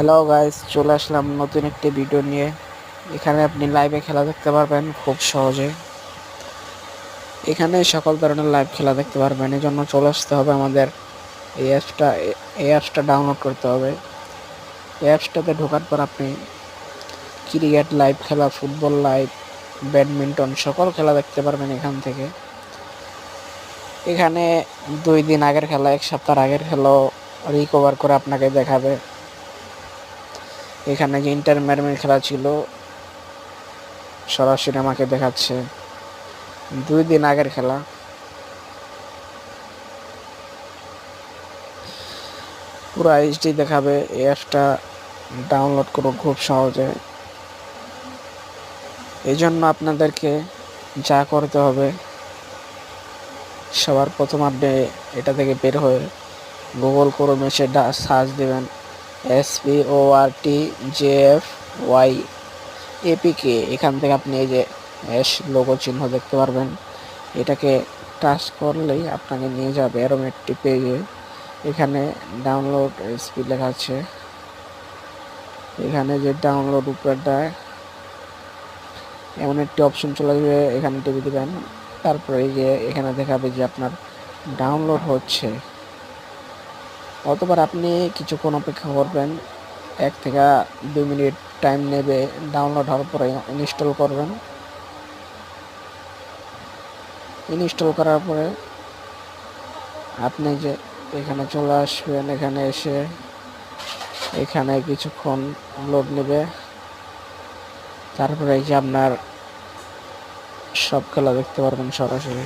Hello guys, চলে আসলাম নতুন একটি ভিডিও নিয়ে। এখানে আপনি লাইভে খেলা দেখতে পারবেন খুব সহজে। এখানে সকল ধরনের লাইভ খেলা দেখতে পারবেন। এই জন্য চলে আসতে হবে আমাদের এই অ্যাপসটা ডাউনলোড করতে হবে। এই অ্যাপসটাতে ঢোকার পর আপনি ক্রিকেট লাইভ খেলা, ফুটবল লাইভ, ব্যাডমিন্টন সকল খেলা দেখতে পারবেন এখান থেকে। এখানে 2 দিন আগের খেলা, 1 সপ্তাহ আগের খেলাও রিকভার করে আপনাকে দেখাবে। এখানে যে ইন্টার মিয়ামির খেলা ছিল সরাসরি আমাকে দেখাচ্ছে 2 দিন আগের খেলা। পুরো এইচডি দেখাবে। এই অ্যাপসটা ডাউনলোড করুন খুব সহজে। এই জন্য আপনাদেরকে যা করতে হবে, সবার প্রথম আপনি এটা থেকে বের হয়ে গুগল ক্রোমে এসে সার্চ দেবেন SPORTJFYAPK। এখান থেকে আপনি এই যে এস লোগো চিহ্ন দেখতে পারবেন। এটাকে টাচ করলেই আপনাকে নিয়ে যাবে এরকম একটি পেজে। এখানে ডাউনলোড এসপি লেখা আছে। এখানে যে ডাউনলোড উপরেটায় এমন একটি অপশন চলে আসবে, এখানে টিপে দিবেন। তারপরে এই যে এখানে দেখাবে যে আপনার ডাউনলোড হচ্ছে। অথবা আপনি কিছুক্ষণ অপেক্ষা করবেন, 1 থেকে 2 মিনিট টাইম নেবে। ডাউনলোড হওয়ার পরে ইনস্টল করবেন। ইনস্টল করার পরে আপনি যে এখানে চলে আসবেন। এখানে এসে এখানে কিছুক্ষণ লোড নেবে। তারপরে এই যে আপনার সব খেলা দেখতে পারবেন সরাসরি।